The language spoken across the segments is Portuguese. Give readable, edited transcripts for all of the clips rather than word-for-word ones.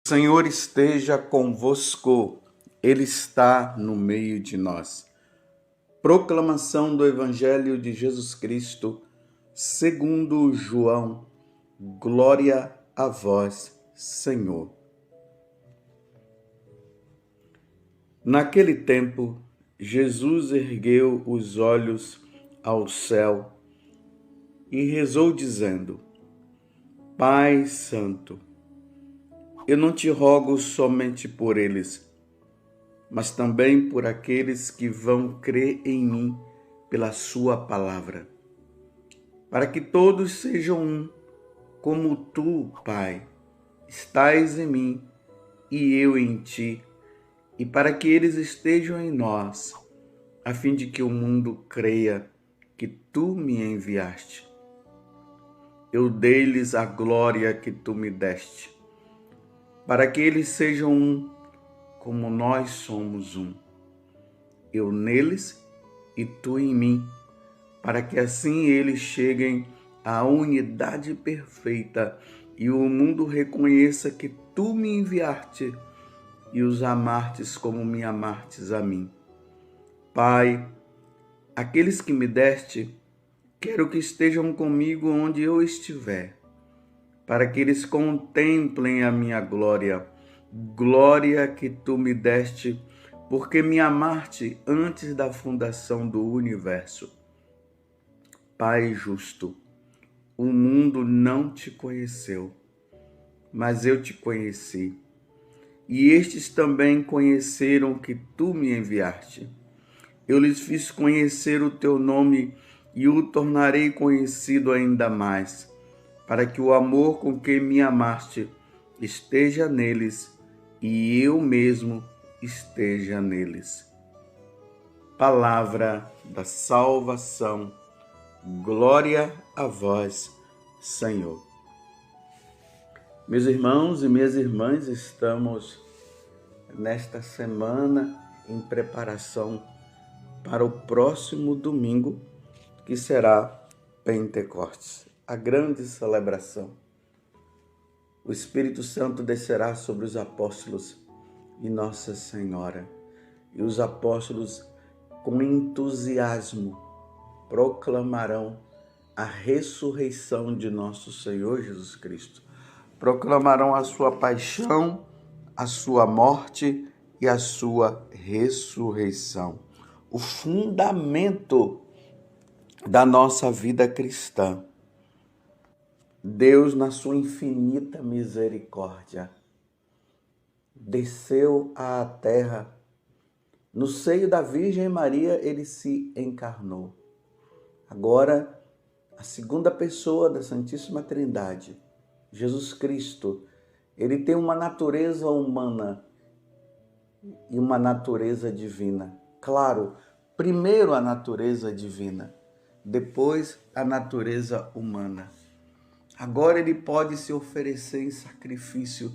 O Senhor esteja convosco, Ele está no meio de nós. Proclamação do Evangelho de Jesus Cristo, segundo João. Glória a vós, Senhor. Naquele tempo, Jesus ergueu os olhos ao céu e rezou dizendo: Pai Santo, eu não te rogo somente por eles, mas também por aqueles que vão crer em mim pela sua palavra, para que todos sejam um, como tu, Pai, estás em mim e eu em ti, e para que eles estejam em nós, a fim de que o mundo creia que tu me enviaste. Eu dei-lhes a glória que tu me deste, para que eles sejam um, como nós somos um. Eu neles e tu em mim, para que assim eles cheguem à unidade perfeita e o mundo reconheça que tu me enviaste e os amastes como me amastes a mim. Pai, aqueles que me deste, quero que estejam comigo onde eu estiver, para que eles contemplem a minha glória, glória que tu me deste, porque me amaste antes da fundação do universo. Pai justo, o mundo não te conheceu, mas eu te conheci, e estes também conheceram que tu me enviaste. Eu lhes fiz conhecer o teu nome e o tornarei conhecido ainda mais, para que o amor com que me amaste esteja neles e eu mesmo esteja neles. Palavra da salvação. Glória a vós, Senhor. Meus irmãos e minhas irmãs, estamos nesta semana em preparação para o próximo domingo, que será Pentecostes, a grande celebração. O Espírito Santo descerá sobre os apóstolos e Nossa Senhora, e os apóstolos, com entusiasmo, proclamarão a ressurreição de nosso Senhor Jesus Cristo. Proclamarão a sua paixão, a sua morte e a sua ressurreição. O fundamento da nossa vida cristã. Deus, na sua infinita misericórdia, desceu à terra. No seio da Virgem Maria, ele se encarnou. Agora, a segunda pessoa da Santíssima Trindade, Jesus Cristo, ele tem uma natureza humana e uma natureza divina. Claro, primeiro a natureza divina, depois a natureza humana. Agora ele pode se oferecer em sacrifício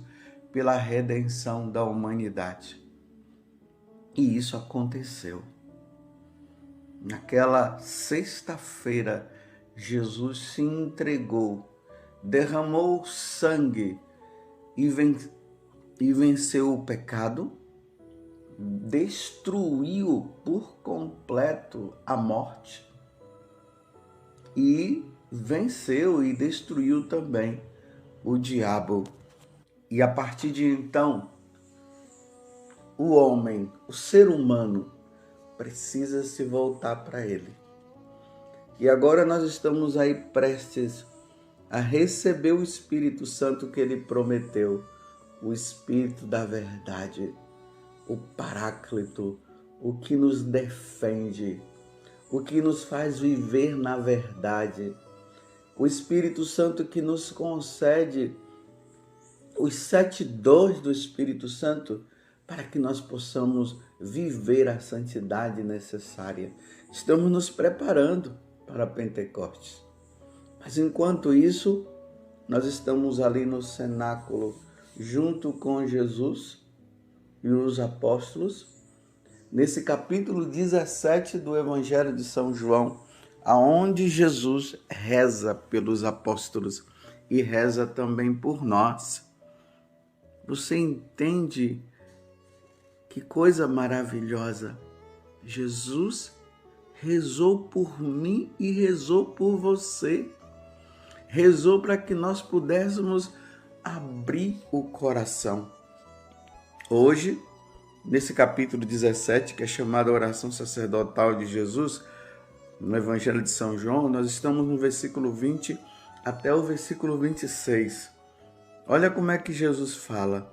pela redenção da humanidade. E isso aconteceu. Naquela sexta-feira, Jesus se entregou, derramou sangue e venceu o pecado, destruiu por completo a morte e venceu e destruiu também o diabo. E a partir de então, o homem, o ser humano, precisa se voltar para ele. E agora nós estamos aí prestes a receber o Espírito Santo que ele prometeu, o Espírito da verdade, o Paráclito, o que nos defende, o que nos faz viver na verdade, o Espírito Santo que nos concede os 7 dons do Espírito Santo para que nós possamos viver a santidade necessária. Estamos nos preparando para Pentecostes. Mas enquanto isso, nós estamos ali no cenáculo, junto com Jesus e os apóstolos, nesse capítulo 17 do Evangelho de São João, aonde Jesus reza pelos apóstolos e reza também por nós. Você entende que coisa maravilhosa? Jesus rezou por mim e rezou por você. Rezou para que nós pudéssemos abrir o coração. Hoje, nesse capítulo 17, que é chamado a oração sacerdotal de Jesus, no Evangelho de São João, nós estamos no versículo 20 até o versículo 26. Olha como é que Jesus fala: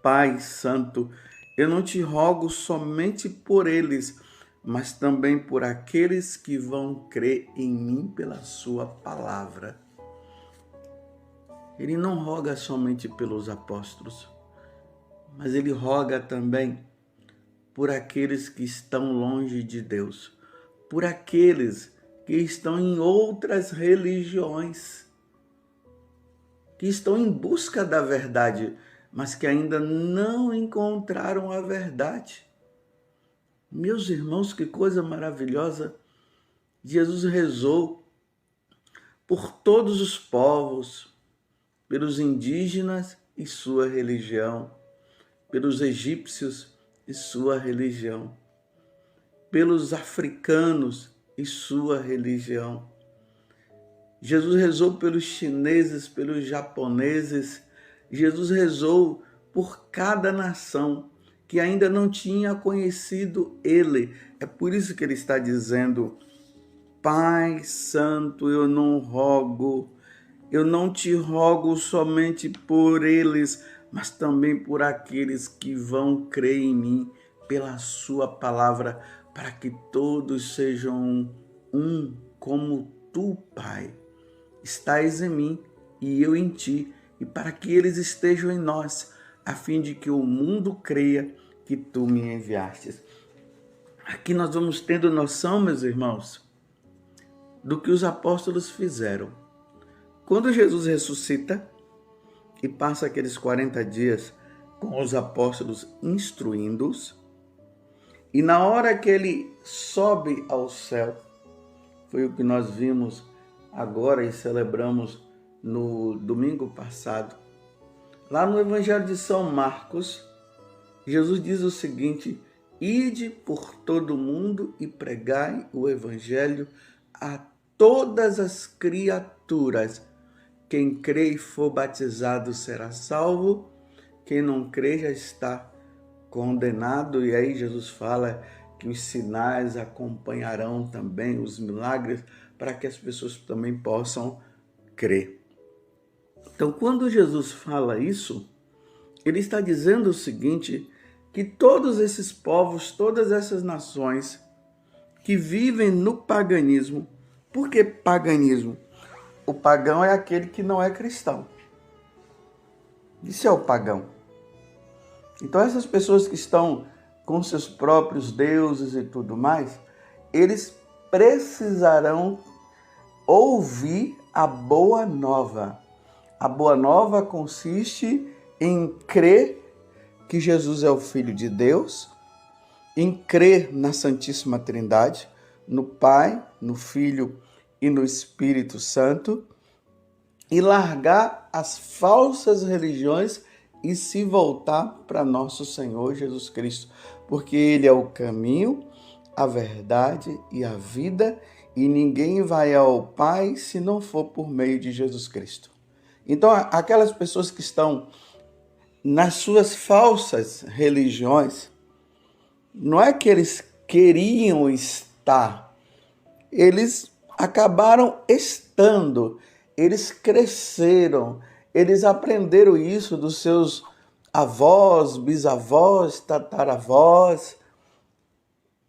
Pai Santo, eu não te rogo somente por eles, mas também por aqueles que vão crer em mim pela sua palavra. Ele não roga somente pelos apóstolos, mas ele roga também por aqueles que estão longe de Deus, por aqueles que estão em outras religiões, que estão em busca da verdade, mas que ainda não encontraram a verdade. Meus irmãos, que coisa maravilhosa! Jesus rezou por todos os povos, pelos indígenas e sua religião, pelos egípcios e sua religião, pelos africanos e sua religião. Jesus rezou pelos chineses, pelos japoneses. Jesus rezou por cada nação que ainda não tinha conhecido ele. É por isso que ele está dizendo: Pai Santo, eu não te rogo somente por eles, mas também por aqueles que vão crer em mim pela sua palavra, para que todos sejam um, como tu, Pai, estás em mim e eu em ti, e para que eles estejam em nós, a fim de que o mundo creia que tu me enviastes. Aqui nós vamos tendo noção, meus irmãos, do que os apóstolos fizeram. Quando Jesus ressuscita e passa aqueles 40 dias com os apóstolos instruindo-os, e na hora que ele sobe ao céu, foi o que nós vimos agora e celebramos no domingo passado, lá no Evangelho de São Marcos, Jesus diz o seguinte: ide por todo o mundo e pregai o Evangelho a todas as criaturas. Quem crê e for batizado será salvo, quem não crê já está condenado. E aí Jesus fala que os sinais acompanharão também os milagres, para que as pessoas também possam crer. Então, quando Jesus fala isso, ele está dizendo o seguinte, que todos esses povos, todas essas nações que vivem no paganismo. Por que paganismo? O pagão é aquele que não é cristão. Isso é o pagão. Então essas pessoas que estão com seus próprios deuses e tudo mais, eles precisarão ouvir a boa nova. A boa nova consiste em crer que Jesus é o Filho de Deus, em crer na Santíssima Trindade, no Pai, no Filho e no Espírito Santo, e largar as falsas religiões e se voltar para nosso Senhor Jesus Cristo, porque Ele é o caminho, a verdade e a vida, e ninguém vai ao Pai se não for por meio de Jesus Cristo. Então, aquelas pessoas que estão nas suas falsas religiões, não é que eles queriam estar, eles acabaram estando, eles cresceram, eles aprenderam isso dos seus avós, bisavós, tataravós,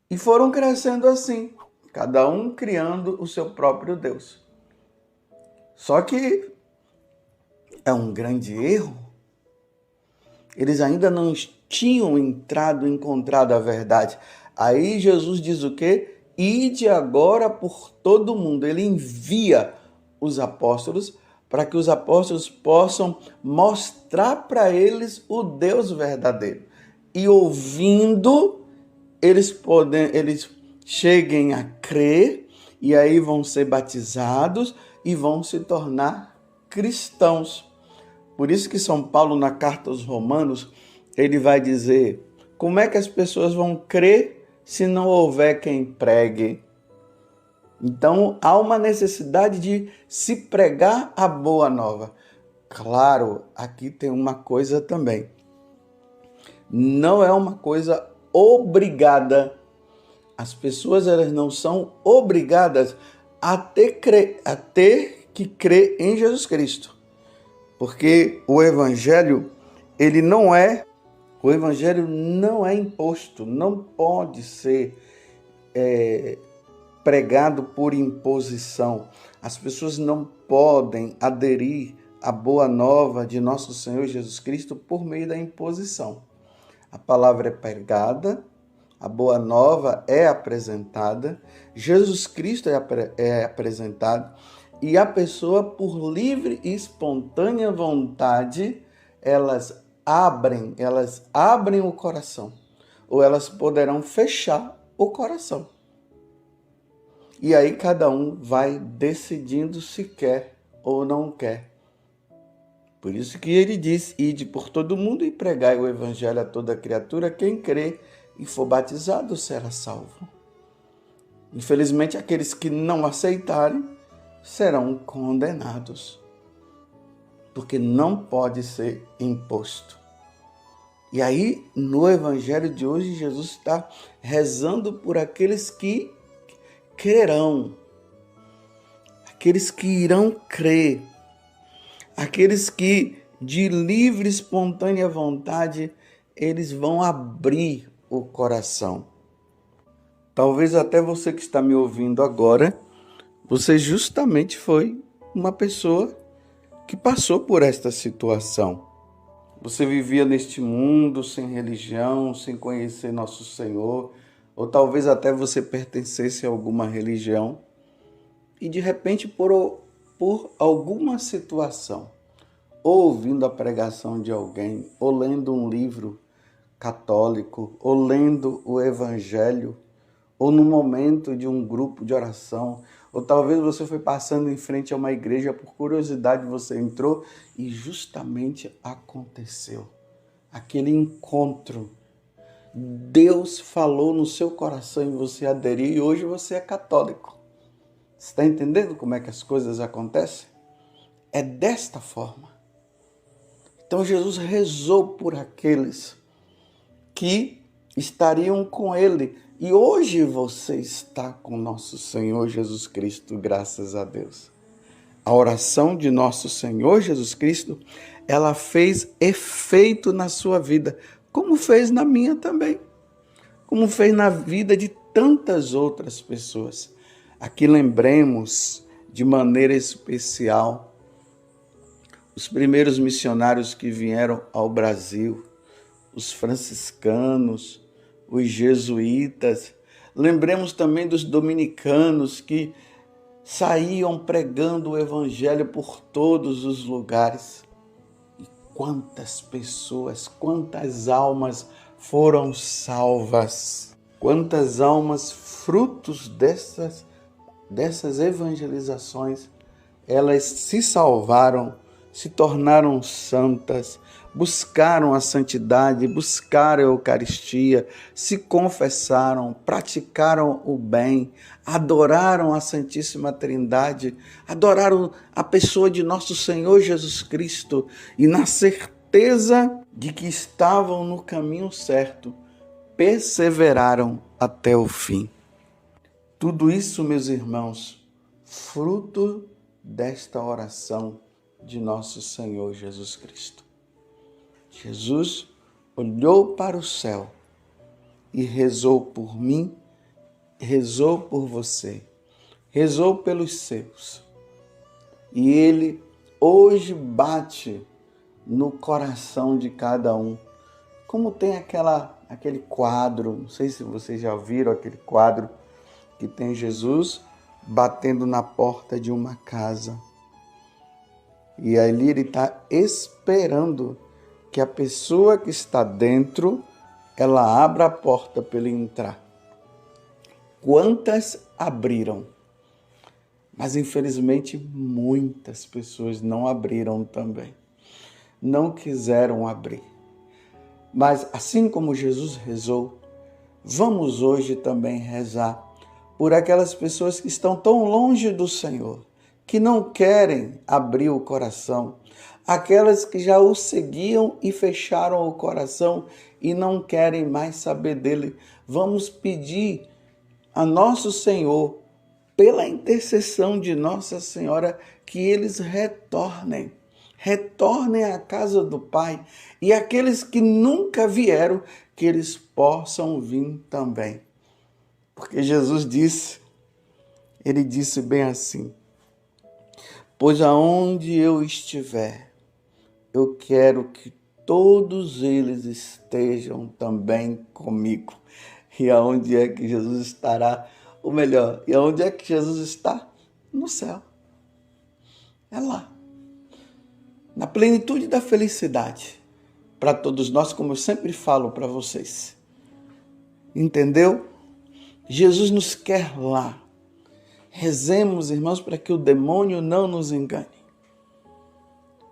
e foram crescendo assim, cada um criando o seu próprio Deus. Só que é um grande erro. Eles ainda não tinham encontrado a verdade. Aí Jesus diz o quê? Ide agora por todo mundo. Ele envia os apóstolos para que os apóstolos possam mostrar para eles o Deus verdadeiro. E ouvindo, eles cheguem a crer, e aí vão ser batizados e vão se tornar cristãos. Por isso que São Paulo, na carta aos Romanos, ele vai dizer: como é que as pessoas vão crer se não houver quem pregue? Então, há uma necessidade de se pregar a boa nova. Claro, aqui tem uma coisa também. Não é uma coisa obrigada. As pessoas, elas não são obrigadas a ter que crer em Jesus Cristo. Porque o evangelho não é imposto, não pode ser pregado por imposição. As pessoas não podem aderir à boa nova de nosso Senhor Jesus Cristo por meio da imposição. A palavra é pregada, a boa nova é apresentada, Jesus Cristo é apresentado, e a pessoa, por livre e espontânea vontade, elas abrem o coração, ou elas poderão fechar o coração. E aí cada um vai decidindo se quer ou não quer. Por isso que ele diz: ide por todo mundo e pregai o evangelho a toda criatura, quem crê e for batizado será salvo. Infelizmente, aqueles que não aceitarem serão condenados, porque não pode ser imposto. E aí, no evangelho de hoje, Jesus está rezando por aqueles que crerão, aqueles que irão crer, aqueles que, de livre e espontânea vontade, eles vão abrir o coração. Talvez até você que está me ouvindo agora, você justamente foi uma pessoa que passou por esta situação. Você vivia neste mundo sem religião, sem conhecer nosso Senhor, ou talvez até você pertencesse a alguma religião, e de repente, por alguma situação, ou ouvindo a pregação de alguém, ou lendo um livro católico, ou lendo o Evangelho, ou no momento de um grupo de oração, ou talvez você foi passando em frente a uma igreja, por curiosidade você entrou e justamente aconteceu aquele encontro. Deus falou no seu coração e você aderiu, e hoje você é católico. Você está entendendo como é que as coisas acontecem? É desta forma. Então Jesus rezou por aqueles que estariam com ele. E hoje você está com nosso Senhor Jesus Cristo, graças a Deus. A oração de nosso Senhor Jesus Cristo, ela fez efeito na sua vida, como fez na minha também, como fez na vida de tantas outras pessoas. Aqui lembremos de maneira especial os primeiros missionários que vieram ao Brasil, os franciscanos, os jesuítas. Lembremos também dos dominicanos que saíam pregando o evangelho por todos os lugares. E quantas pessoas, quantas almas foram salvas, quantas almas frutos dessas evangelizações, elas se salvaram, se tornaram santas, buscaram a santidade, buscaram a Eucaristia, se confessaram, praticaram o bem, adoraram a Santíssima Trindade, adoraram a pessoa de nosso Senhor Jesus Cristo e, na certeza de que estavam no caminho certo, perseveraram até o fim. Tudo isso, meus irmãos, fruto desta oração de nosso Senhor Jesus Cristo. Jesus olhou para o céu e rezou por mim, rezou por você, rezou pelos seus. E ele hoje bate no coração de cada um. Como tem aquele quadro, não sei se vocês já viram aquele quadro que tem Jesus batendo na porta de uma casa. E ali ele está esperando que a pessoa que está dentro, ela abra a porta para ele entrar. Quantas abriram? Mas infelizmente muitas pessoas não abriram também. não quiseram abrir. Mas assim como Jesus rezou, vamos hoje também rezar por aquelas pessoas que estão tão longe do Senhor, que não querem abrir o coração, aquelas que já o seguiam e fecharam o coração e não querem mais saber dele. Vamos pedir a nosso Senhor, pela intercessão de Nossa Senhora, que eles retornem à casa do Pai, e aqueles que nunca vieram, que eles possam vir também. Porque Jesus disse, ele disse bem assim: pois aonde eu estiver, eu quero que todos eles estejam também comigo. E aonde é que Jesus estará? Ou melhor, e aonde é que Jesus está? No céu. É lá. Na plenitude da felicidade. Para todos nós, como eu sempre falo para vocês. Entendeu? Jesus nos quer lá. Rezemos, irmãos, para que o demônio não nos engane.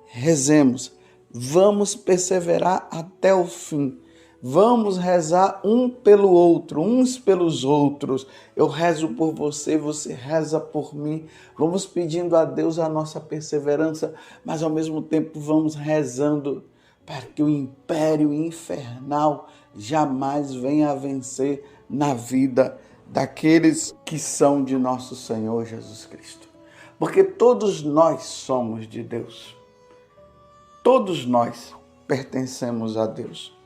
Rezemos. Vamos perseverar até o fim. Vamos rezar um pelo outro, uns pelos outros. Eu rezo por você, você reza por mim. Vamos pedindo a Deus a nossa perseverança, mas ao mesmo tempo vamos rezando para que o império infernal jamais venha a vencer na vida daqueles que são de nosso Senhor Jesus Cristo. Porque todos nós somos de Deus. Todos nós pertencemos a Deus.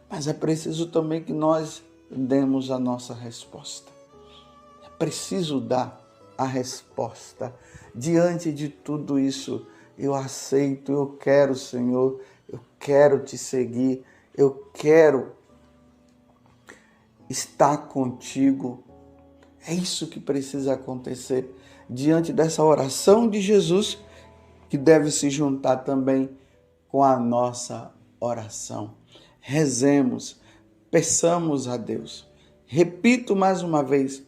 Mas é preciso também que nós demos a nossa resposta. É preciso dar a resposta. Diante de tudo isso, eu aceito, eu quero, Senhor, eu quero te seguir, eu quero estar contigo. É isso que precisa acontecer diante dessa oração de Jesus, que deve se juntar também com a nossa oração. Rezemos, peçamos a Deus. Repito mais uma vez,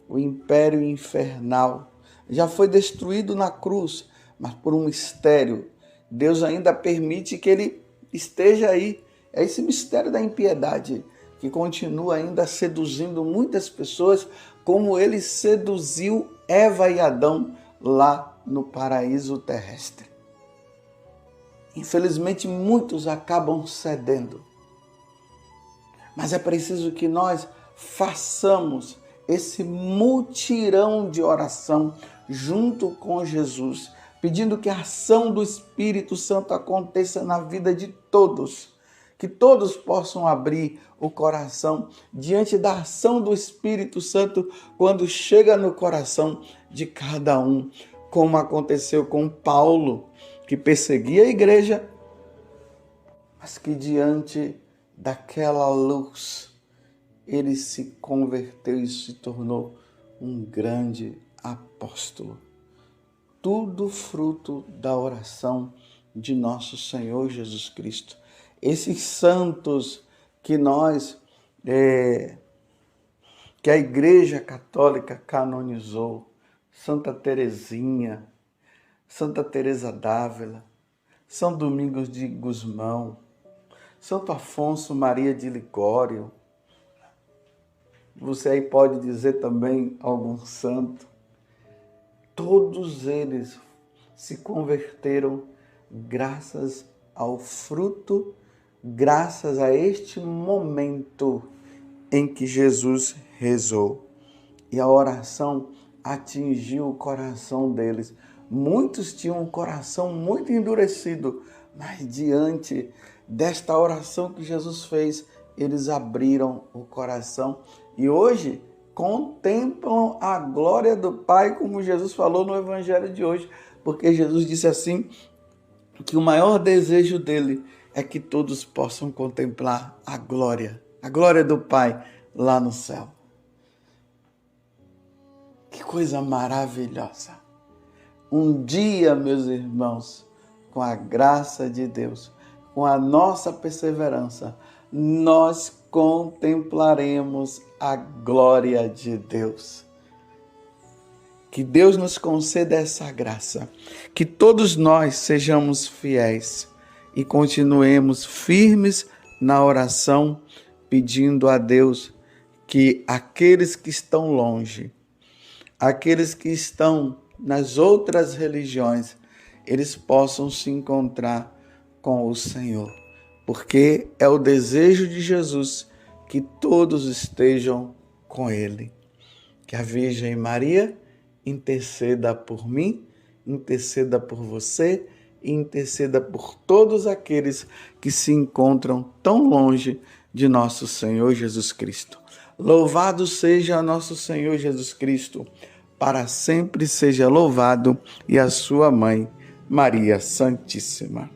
o império infernal já foi destruído na cruz, mas por um mistério. Deus ainda permite que ele esteja aí. É esse mistério da impiedade que continua ainda seduzindo muitas pessoas, como ele seduziu Eva e Adão lá no paraíso terrestre. Infelizmente, muitos acabam cedendo. Mas é preciso que nós façamos esse mutirão de oração junto com Jesus, pedindo que a ação do Espírito Santo aconteça na vida de todos, que todos possam abrir o coração diante da ação do Espírito Santo quando chega no coração de cada um, como aconteceu com Paulo, que perseguia a igreja, mas que diante daquela luz, ele se converteu e se tornou um grande apóstolo. Tudo fruto da oração de nosso Senhor Jesus Cristo. Esses santos que que a Igreja Católica canonizou, Santa Teresinha, Santa Teresa d'Ávila, São Domingos de Gusmão, Santo Afonso Maria de Ligório. Você aí pode dizer também algum santo. Todos eles se converteram graças ao fruto, graças a este momento em que Jesus rezou. E a oração atingiu o coração deles. Muitos tinham um coração muito endurecido, mas diante desta oração que Jesus fez, eles abriram o coração e hoje contemplam a glória do Pai, como Jesus falou no Evangelho de hoje, porque Jesus disse assim, que o maior desejo dele é que todos possam contemplar a glória do Pai lá no céu. Que coisa maravilhosa! Um dia, meus irmãos, com a graça de Deus, com a nossa perseverança, nós contemplaremos a glória de Deus. Que Deus nos conceda essa graça, que todos nós sejamos fiéis e continuemos firmes na oração, pedindo a Deus que aqueles que estão longe, aqueles que estão nas outras religiões, eles possam se encontrar com o Senhor, porque é o desejo de Jesus que todos estejam com Ele. Que a Virgem Maria interceda por mim, interceda por você e interceda por todos aqueles que se encontram tão longe de nosso Senhor Jesus Cristo. Louvado seja nosso Senhor Jesus Cristo, para sempre seja louvado, e a sua mãe, Maria Santíssima.